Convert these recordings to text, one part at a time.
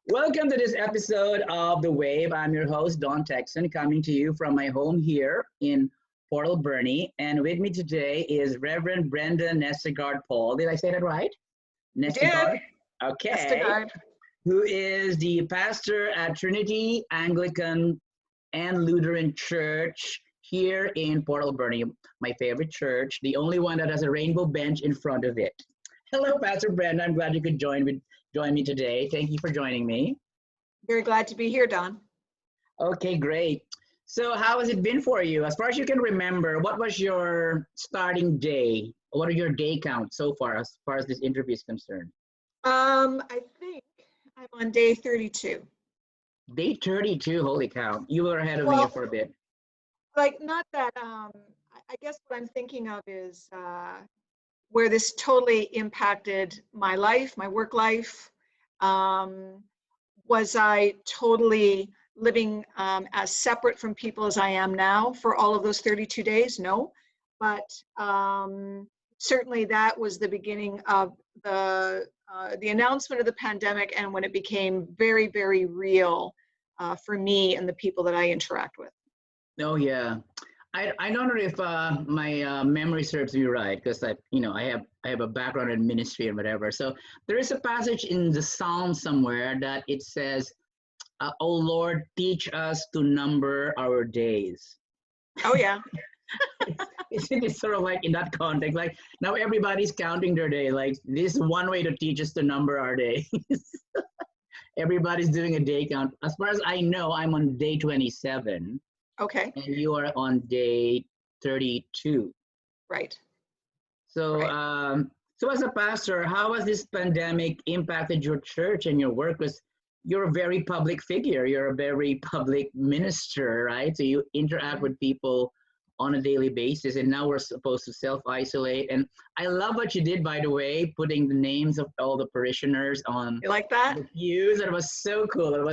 Welcome to this episode of The Wave. I'm your host, Don Texan, coming to you from my home here in Port Alberni. And with me today is Reverend Brenda Nestegaard Paul. Did I say that right? Nestegaard? Okay. Nestegaard. Who is the pastor at Trinity, Anglican, and Lutheran Church here in Port Alberni, my favorite church, the only one that has a rainbow bench in front of it. Hello, Pastor Brenda. I'm glad you could join me today. Thank you for joining me. Very glad to be here, Don. Okay, great. So how has it been for you? As far as you can remember, what was your starting day? What are your day counts so far as this interview is concerned? I think I'm on day 32. Day 32, holy cow. You were ahead of me for a bit. Like, not that, I guess what I'm thinking of is where this totally impacted my life, my work life. Was I totally living as separate from people as I am now for all of those 32 days? No, but certainly that was the beginning of the announcement of the pandemic, and when it became very, very real for me and the people that I interact with. Oh yeah, I don't know if my memory serves me right, because I have a background in ministry and whatever. So there is a passage in the Psalm somewhere that it says, "Oh Lord, teach us to number our days." Oh yeah. It's sort of like in that context, like now everybody's counting their day. Like this is one way to teach us to number our days. Everybody's doing a day count. As far as I know, I'm on day 27. Okay. And you are on day 32. Right. So, right. So as a pastor, how has this pandemic impacted your church and your work? Because you're a very public figure. You're a very public minister, right? So you interact with people on a daily basis, and now we're supposed to self-isolate. And I love what you did, by the way, putting the names of all the parishioners on. You like that? The pews. That was so cool.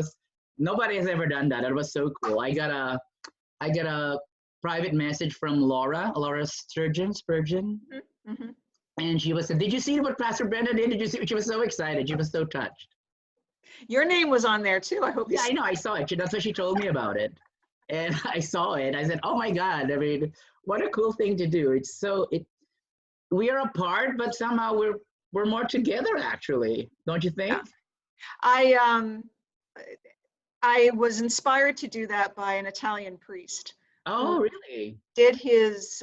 Nobody has ever done that. It was so cool. I got a private message from Laura Spurgeon, mm-hmm. And she said, "Did you see what Pastor Brenda did? Did you see?" She was so excited. She was so touched. Your name was on there too. I hope. Yeah, I know. I saw it. That's what she told me about it, and I saw it. I said, "Oh my God! I mean, what a cool thing to do!" We are apart, but somehow we're more together. Actually, don't you think? Yeah. I was inspired to do that by an Italian priest. Oh, really? Did his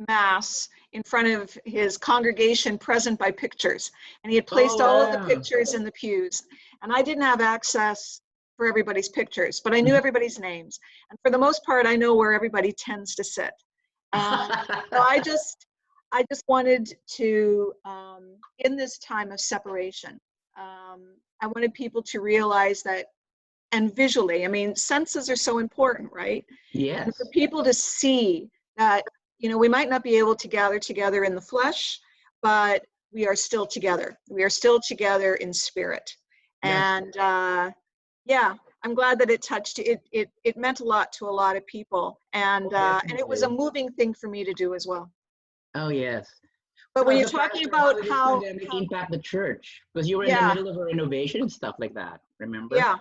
mass in front of his congregation present by pictures. And he had placed all of the pictures in the pews. And I didn't have access for everybody's pictures, but I knew everybody's names. And for the most part, I know where everybody tends to sit. So I just wanted to, in this time of separation, I wanted people to realize that, and visually, I mean, senses are so important, right? Yes. And for people to see that, we might not be able to gather together in the flesh, but we are still together. We are still together in spirit. Yes. And yeah, I'm glad that it touched it. It meant a lot to a lot of people, and it was a moving thing for me to do as well. Oh yes. But when you're talking about how impact the church, because you were in the middle of a renovation and stuff like that, remember? Yeah.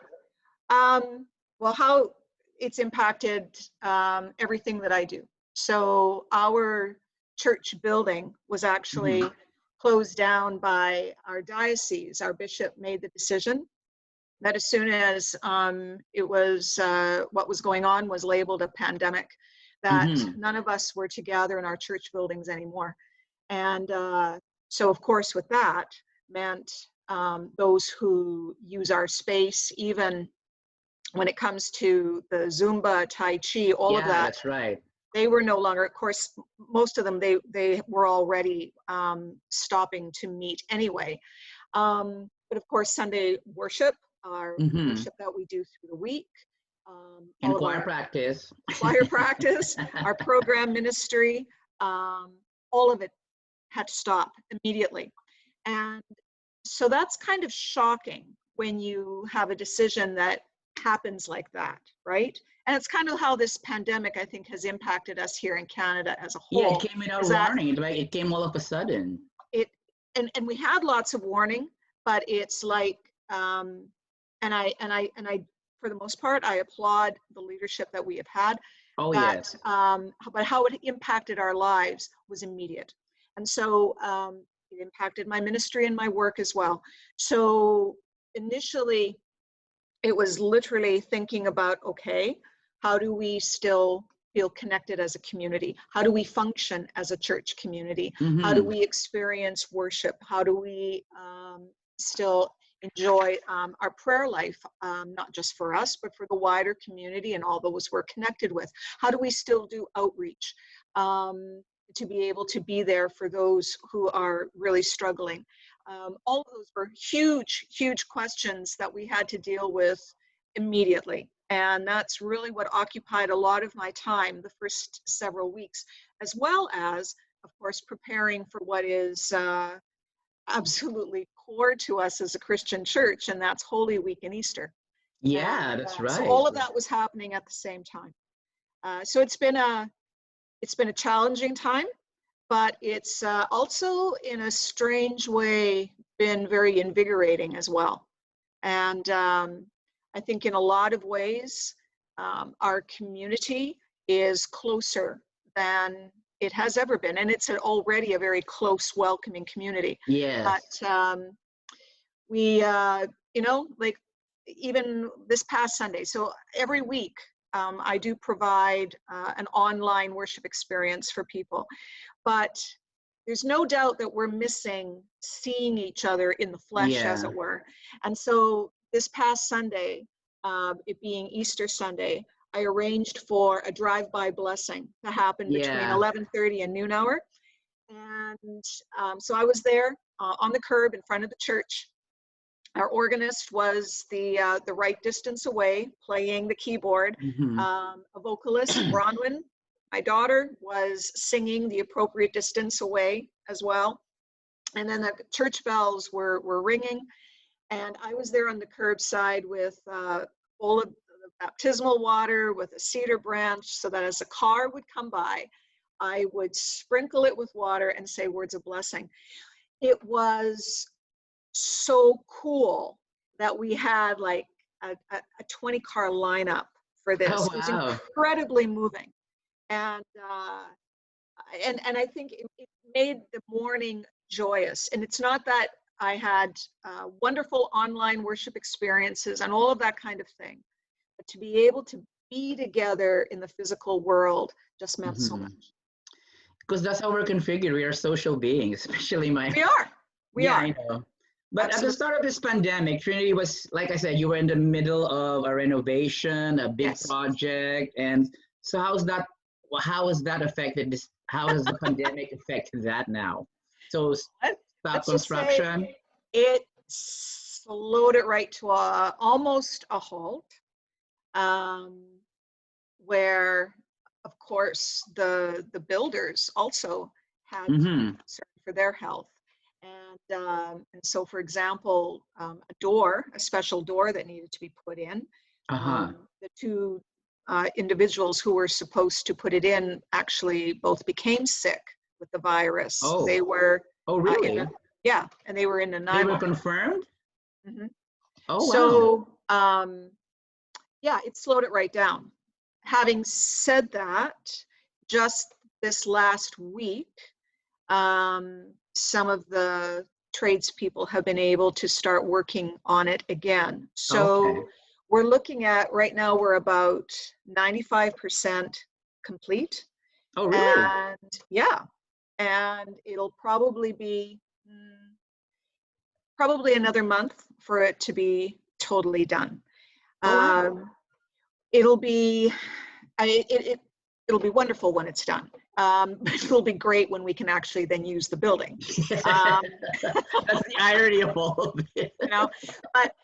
Well, how it's impacted everything that I do. So our church building was actually closed down by our diocese. Our bishop made the decision that as soon as it was what was going on was labeled a pandemic, that none of us were to gather in our church buildings anymore. And so, of course, with that meant those who use our space, even when it comes to the Zumba, Tai Chi, all of that. That's right. They were no longer, of course, most of them, they were already stopping to meet anyway. But of course, Sunday worship, our worship that we do through the week. And choir practice. Choir practice, our program ministry, all of it had to stop immediately. And so that's kind of shocking when you have a decision that happens like that, right? And it's kind of how this pandemic, I think, has impacted us here in Canada as a whole. Yeah, it came without warning. It came all of a sudden. And we had lots of warning, but it's like and I, for the most part, I applaud the leadership that we have had. Oh, But, yes. but how it impacted our lives was immediate. And so it impacted my ministry and my work as well. So initially, it was literally thinking about, okay, how do we still feel connected as a community? How do we function as a church community? How do we experience worship? How do we still enjoy our prayer life, not just for us, but for the wider community and all those we're connected with? How do we still do outreach to be able to be there for those who are really struggling? All of those were huge, huge questions that we had to deal with immediately. And that's really what occupied a lot of my time the first several weeks, as well as, of course, preparing for what is absolutely core to us as a Christian church, and that's Holy Week and Easter. Yeah, that's So right. all of that was happening at the same time. So it's been a challenging time, but it's also in a strange way been very invigorating as well. And I think in a lot of ways, our community is closer than it has ever been. And it's already a very close, welcoming community. Yes. But we, like even this past Sunday, so every week, I do provide an online worship experience for people. But there's no doubt that we're missing seeing each other in the flesh, as it were. And so this past Sunday, it being Easter Sunday, I arranged for a drive-by blessing to happen between 11:30 and noon hour. And so I was there on the curb in front of the church. Our organist was the right distance away, playing the keyboard. A vocalist, Bronwyn, my daughter, was singing the appropriate distance away as well. And then the church bells were ringing. And I was there on the curbside with a bowl of baptismal water with a cedar branch, so that as a car would come by, I would sprinkle it with water and say words of blessing. It was so cool that we had like a 20-car lineup for this. Oh, It was wow. incredibly moving. And I think it made the morning joyous. And it's not that I had wonderful online worship experiences and all of that kind of thing, but to be able to be together in the physical world just meant so much. Because that's how we're configured. We are social beings, especially my. We are. I know. But Absolutely. at the start of this pandemic, Trinity was, like I said, you were in the middle of a renovation, a big project. And so how has that affected this? How has the pandemic affected that now? So stop construction? It slowed it right to almost a halt, where, of course, the builders also had concern for their health. And so, for example, a special door that needed to be put in, the two individuals who were supposed to put it in actually both became sick with the virus. Oh. They were. Oh, really? And they were in Nanaimo. They were confirmed? Oh, wow. So, it slowed it right down. Having said that, just this last week, some of the tradespeople have been able to start working on it again. So we're looking at, right now, we're about 95% complete. Oh, really? And and it'll probably be another month for it to be totally done. It'll be it'll be wonderful when it's done. It'll be great when we can actually then use the building. That's the irony of all of it. But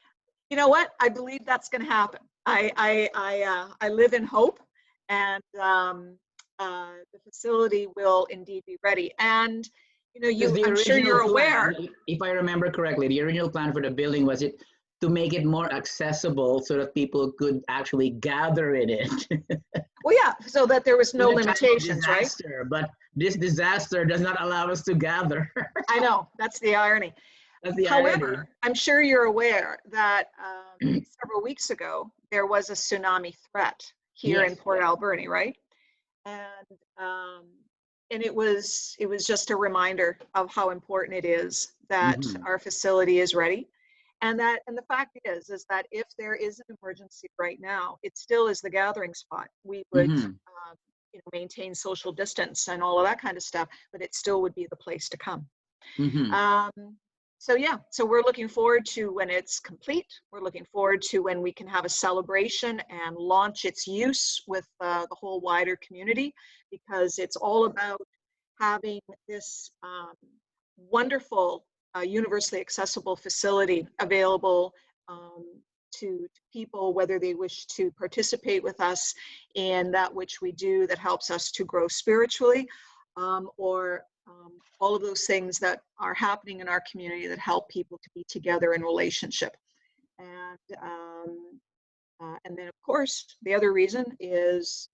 you know what? I believe that's going to happen. I live in hope, and the facility will indeed be ready. And I'm sure you're aware. If I remember correctly, the original plan for the building was it to make it more accessible so that people could actually gather in it. Well, yeah, so that there was no limitations, right? But this disaster does not allow us to gather. I know, that's the irony. That's the irony. However, I'm sure you're aware that several weeks ago, there was a tsunami threat here in Yes. Port Alberni, right? And it was just a reminder of how important it is that our facility is ready. And the fact is that if there is an emergency right now, it still is the gathering spot. We would maintain social distance and all of that kind of stuff, but it still would be the place to come. So yeah, so we're looking forward to when it's complete. We're looking forward to when we can have a celebration and launch its use with the whole wider community, because it's all about having this wonderful, universally accessible facility available to people, whether they wish to participate with us in that which we do that helps us to grow spiritually, or all of those things that are happening in our community that help people to be together in relationship. And then, of course, the other reason is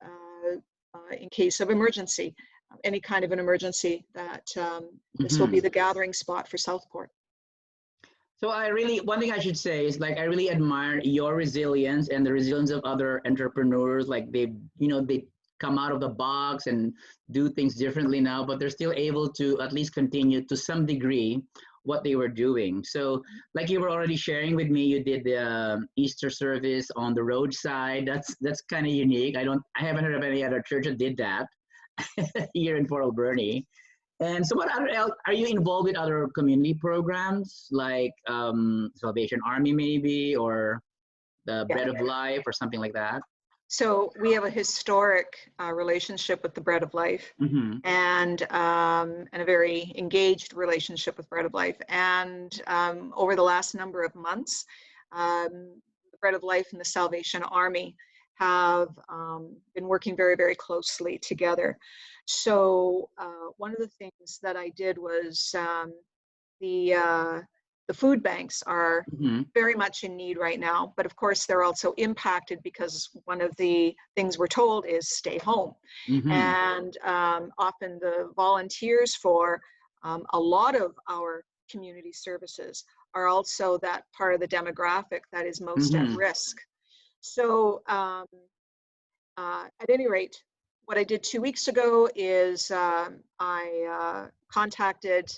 in case of emergency, any kind of an emergency, that this will be the gathering spot for Southport. So one thing I should say is, like, I really admire your resilience and the resilience of other entrepreneurs. Like, they come out of the box and do things differently now, but they're still able to at least continue to some degree what they were doing. So like you were already sharing with me, you did the Easter service on the roadside. That's kind of unique. I haven't heard of any other church that did that here in Port Alberni. And so are you involved with other community programs like Salvation Army maybe, or the Bread of Life or something like that? So we have a historic relationship with the Bread of Life, and a very engaged relationship with Bread of Life. And over the last number of months, the Bread of Life and the Salvation Army have been working very, very closely together. So one of the things that I did was the food banks are very much in need right now, but of course they're also impacted because one of the things we're told is stay home. And often the volunteers for a lot of our community services are also that part of the demographic that is most at risk. So at any rate, what I did 2 weeks ago is I contacted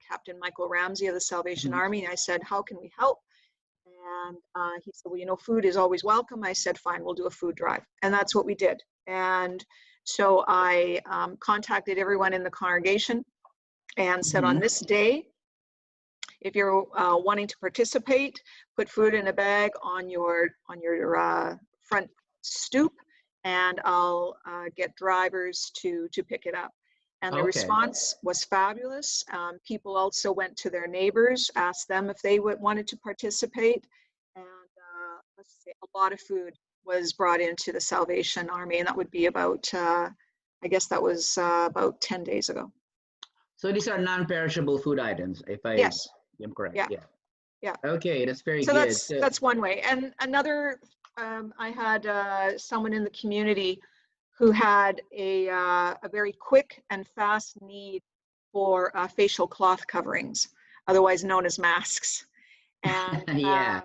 Captain Michael Ramsey of the Salvation Army, and I said, how can we help? And he said, well, food is always welcome. I said, fine, we'll do a food drive. And that's what we did. And so I contacted everyone in the congregation and said, on this day, if you're wanting to participate, put food in a bag on your front stoop, and I'll get drivers to pick it up. And the response was fabulous. People also went to their neighbors, asked them if they wanted to participate. And let's say a lot of food was brought into the Salvation Army, and that would be about, I guess that was about 10 days ago. So these are non-perishable food items, if I am correct. Yeah. Okay, that's very good. So that's one way. And another, I had someone in the community who had a very quick and fast need for facial cloth coverings, otherwise known as masks. And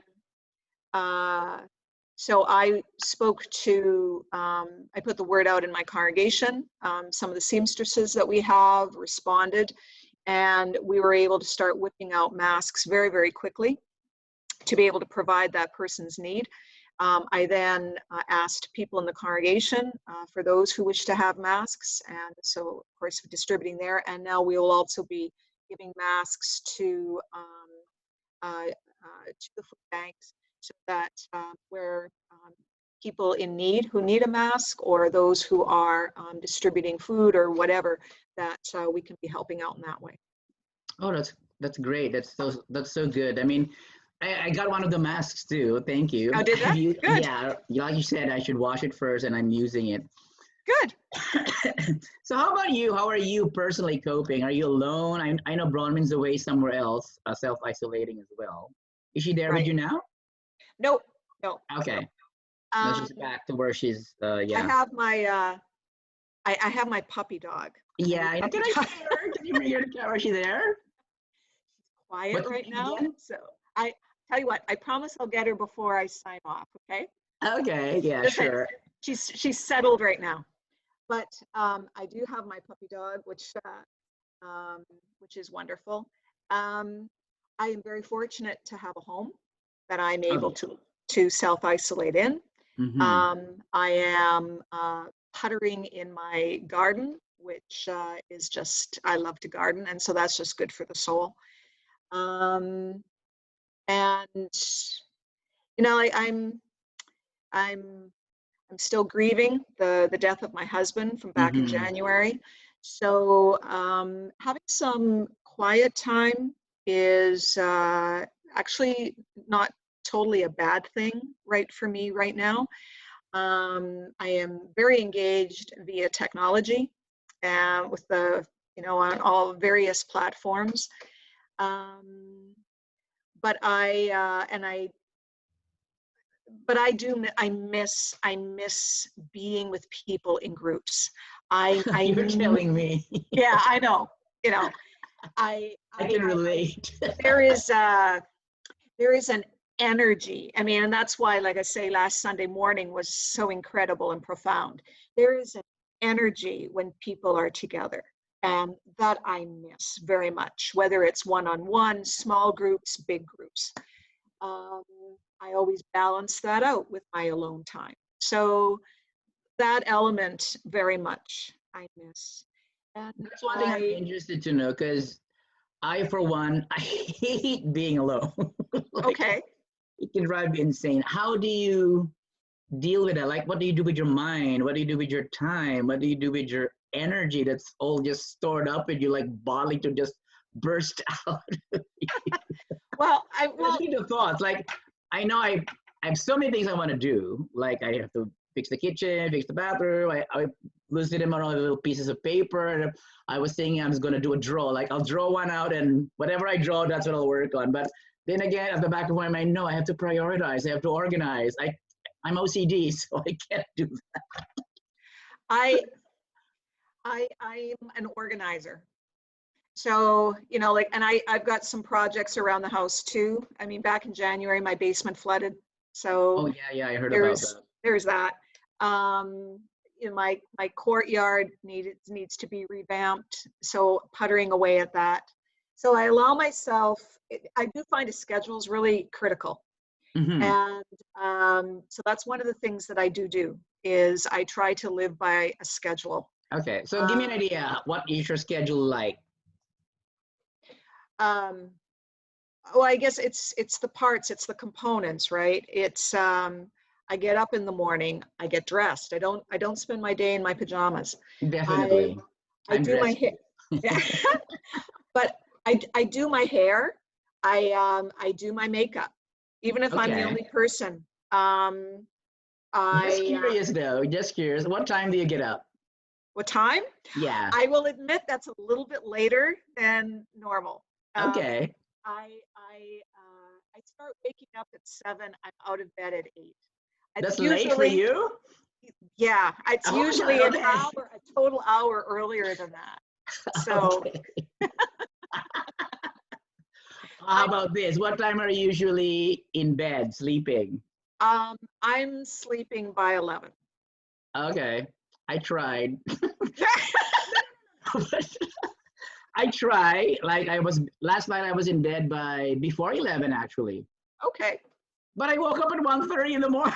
so I spoke to, I put the word out in my congregation. Some of the seamstresses that we have responded, and we were able to start whipping out masks very, very quickly to be able to provide that person's need. I then asked people in the congregation for those who wish to have masks, and so of course distributing there. And now we will also be giving masks to the food banks, so that where people in need who need a mask, or those who are distributing food or whatever, that we can be helping out in that way. Oh, that's great. That's so good. I mean, I got one of the masks too. Thank you. Oh, did that? Good. Yeah, like you said, I should wash it first, and I'm using it. Good. So how about you? How are you personally coping? Are you alone? I know Bronwyn's away somewhere else, self-isolating as well. Is she there with you now? No. Okay. No, she's back to where she's, I have my, I have my puppy dog. Yeah. Can I see her? Can you bring her to camera? Is she there? quiet What's right her name now. again? So I tell you what, I promise I'll get her before I sign off. Okay. Okay, yeah, Just like, sure. she's settled right now. But I do have my puppy dog, which is wonderful. Um, I am very fortunate to have a home that I'm Oh able yeah. to self-isolate in. Mm-hmm. I am puttering in my garden, which is just, I love to garden, and so that's just good for the soul. And I'm still grieving the death of my husband from back in Mm-hmm. January. So having some quiet time is actually not totally a bad thing right for me right now. I am very engaged via technology and with on all various platforms. Um, but I miss being with people in groups. You're telling me. Yeah, I know. You know, I can relate. there is an energy. I mean, and that's why, like I say, last Sunday morning was so incredible and profound. There is an energy when people are together, and that I miss very much, whether it's one-on-one, small groups, big groups. Um, I always balance that out with my alone time. So that element very much I miss. And That's one thing I'm interested to know because I, for one, I hate being alone. Like, okay. it can drive me insane. How do you deal with that? Like, what do you do with your mind? What do you do with your time? What do you do with your energy that's all just stored up and you like bodily to just burst out? Well, Especially the thoughts. Like, I know I have so many things I want to do. Like, I have to fix the kitchen, fix the bathroom. I listed them on all the little pieces of paper. And I was thinking I was going to do a draw. Like, I'll draw one out, and whatever I draw, that's what I'll work on. But then again, at the back of my mind, no, I have to prioritize. I have to organize. I'm OCD, so I can't do that. I'm an organizer. So, and I've got some projects around the house too. I mean, back in January, my basement flooded. So Oh yeah, I heard about that. there's that. My courtyard needs to be revamped. So puttering away at that. So I allow myself, I do find a schedule is really critical. Mm-hmm. And so that's one of the things that I do is I try to live by a schedule. Okay, so give me an idea. What is your schedule like? Well, I guess it's the parts, it's the components, right? It's I get up in the morning, I get dressed. I don't spend my day in my pajamas. Definitely. I I'm do my dressed. hair, but I do my hair. I do my makeup, even if I'm the Okay. only person. Just I curious though, just curious. What time do you get up? What time? Yeah. I will admit that's a little bit later than normal. Okay. I start waking up at 7. I'm out of bed at 8. It's That's late for usually, you? yeah, it's Oh my usually God, an okay. hour, a total hour earlier than that. So Okay. How about this? What time are you usually in bed sleeping? I'm sleeping by 11. Okay. I tried. I try. Like I was last night I was in bed by before 11 actually. Okay. But I woke up at 1:30 in the morning.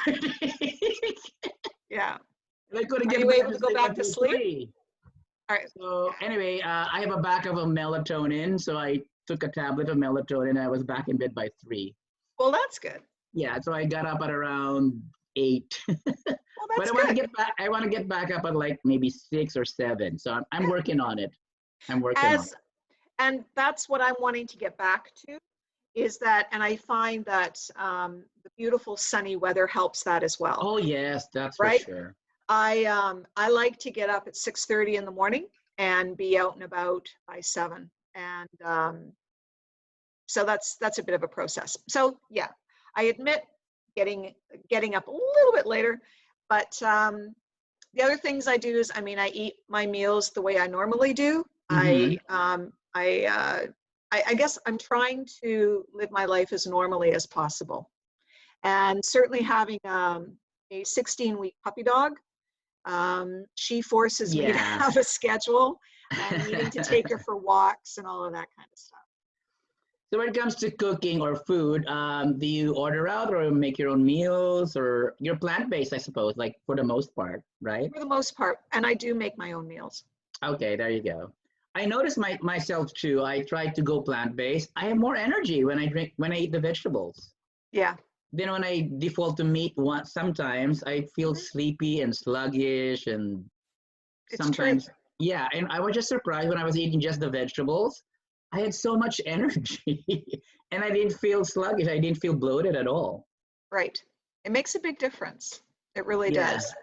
Yeah. And I couldn't Are get you back able to to go sleep back to until sleep? 3. All right. So anyway, I have a backup of melatonin. So I took a tablet of melatonin and I was back in bed by 3. Well, that's good. Yeah, so I got up at around 8. Well, But that's I want to good. get back. I want to get back up at like maybe 6 or 7. So I'm Yeah. working on it. I'm working on it. And that's what I'm wanting to get back to is that, and I find that the beautiful sunny weather helps that as well. Oh yes, that's for right? sure. I like to get up at 6:30 in the morning and be out and about by 7. And so that's a bit of a process. So yeah, I admit getting up a little bit later, but the other things I do is, I mean, I eat my meals the way I normally do. Mm-hmm. I guess I'm trying to live my life as normally as possible. And certainly having a 16-week puppy dog, she forces me to Yeah. have a schedule and needing to take her for walks and all of that kind of stuff. So when it comes to cooking or food, do you order out or make your own meals, or you're plant-based, I suppose, like for the most part, right? For the most part, and I do make my own meals. Okay, there you go. I notice myself too. I try to go plant-based. I have more energy when I eat the vegetables. Yeah. Then when I default to meat, sometimes I feel sleepy and sluggish, and It's true. sometimes, yeah. And I was just surprised when I was eating just the vegetables. I had so much energy, and I didn't feel sluggish. I didn't feel bloated at all. Right. It makes a big difference. It really Yeah. does.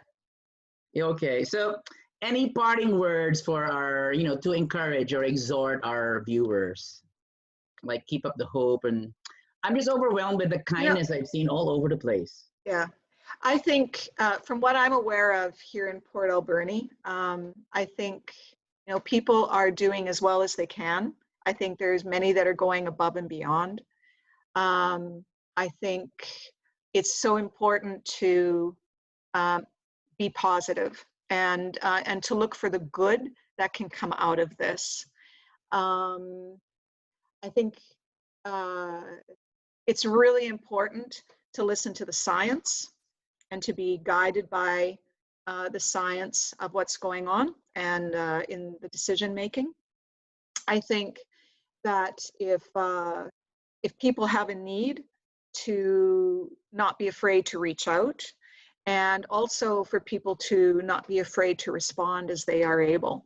Okay. So, any parting words for to encourage or exhort our viewers? Like keep up the hope, and I'm just overwhelmed with the kindness I've seen all over the place. Yeah. I think from what I'm aware of here in Port Alberni, I think people are doing as well as they can. I think there's many that are going above and beyond. I think it's so important to be positive and to look for the good that can come out of this. I think it's really important to listen to the science and to be guided by the science of what's going on and in the decision making. I think that if people have a need, to not be afraid to reach out, and also for people to not be afraid to respond as they are able.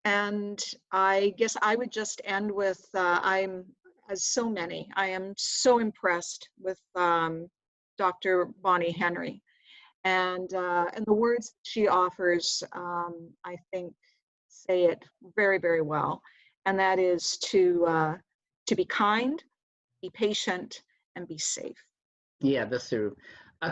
And I guess I would just end with, I'm, as so many, I am so impressed with Dr. Bonnie Henry. And the words she offers, I think, say it very, very well. And that is to be kind, be patient, and be safe. Yeah, that's true.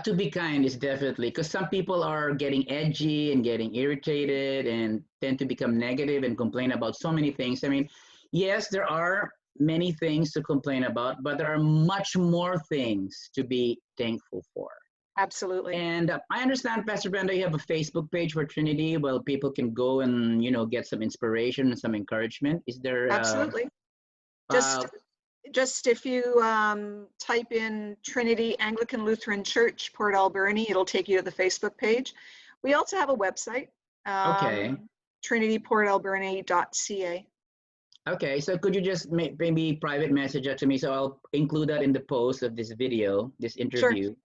To be kind is definitely, because some people are getting edgy and getting irritated and tend to become negative and complain about so many things. I mean, yes, there are many things to complain about, but there are much more things to be thankful for. Absolutely. And I understand, Pastor Brenda, you have a Facebook page for Trinity where people can go and get some inspiration and some encouragement. Is there? Absolutely. Just if you type in Trinity Anglican Lutheran Church, Port Alberni, it'll take you to the Facebook page. We also have a website, Okay. trinityportalberni.ca. Okay, so could you just maybe private message that to me? So I'll include that in the post of this video, this interview, Sure.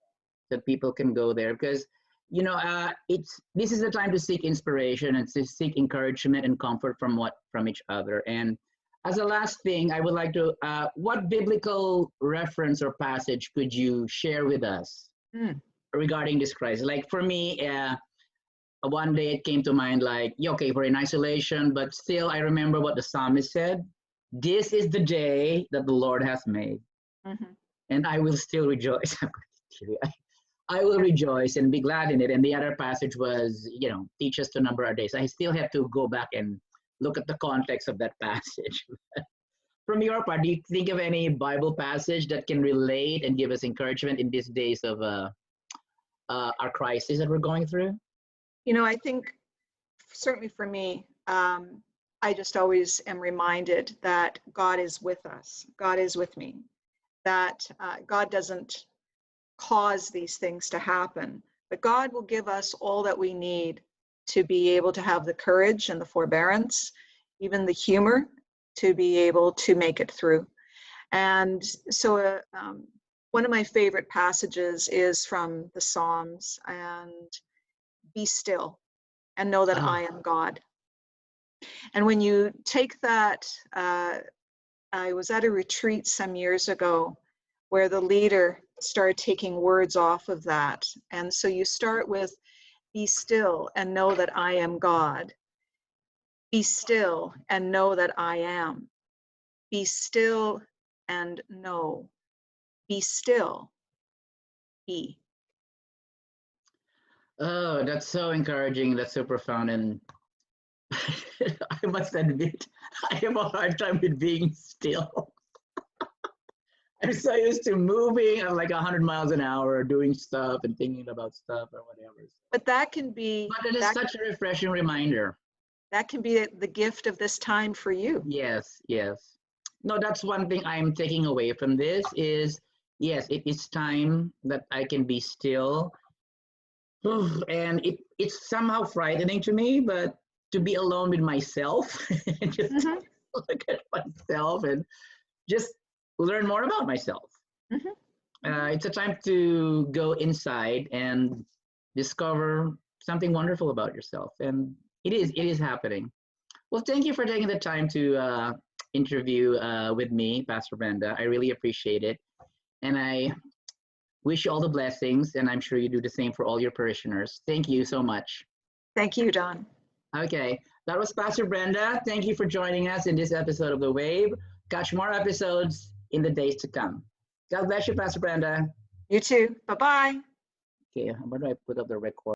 so people can go there, because this is the time to seek inspiration and to seek encouragement and comfort from each other. And as a last thing, I would like to, what biblical reference or passage could you share with us regarding this crisis? Like for me, one day it came to mind like, okay, we're in isolation, but still I remember what the psalmist said. This is the day that the Lord has made, and I will still rejoice. I will rejoice and be glad in it. And the other passage was, teach us to number our days. I still have to go back and look at the context of that passage. From your part, do you think of any Bible passage that can relate and give us encouragement in these days of our crisis that we're going through? I think certainly for me, I just always am reminded that God is with us. God is with me. That God doesn't cause these things to happen, but God will give us all that we need to be able to have the courage and the forbearance, even the humor, to be able to make it through. And so one of my favorite passages is from the Psalms, and be still and know that I am God. And when you take that, I was at a retreat some years ago where the leader started taking words off of that. And so you start with, be still and know that I am God. Be still and know that I am. Be still and know. Be still. Be. Oh, that's so encouraging. That's so profound. And I must admit, I have a hard time with being still. I'm so used to moving at like 100 miles an hour, doing stuff and thinking about stuff or whatever. But that can be But it is such a refreshing reminder. that can be the gift of this time for you. Yes, yes. No, that's one thing I'm taking away from this is, yes, it is time that I can be still. And it's somehow frightening to me, but to be alone with myself and just Mhm, look at myself and just learn more about myself. mhm. It's a time to go inside and discover something wonderful about yourself. And it is happening. Well, thank you for taking the time to interview with me, Pastor Brenda. I really appreciate it. And I wish you all the blessings, and I'm sure you do the same for all your parishioners. Thank you so much. Thank you, Don. Okay, that was Pastor Brenda. Thank you for joining us in this episode of The Wave. Catch more episodes in the days to come. God bless you, Pastor Brenda. You too. Bye-bye. Okay, how do I put up the record?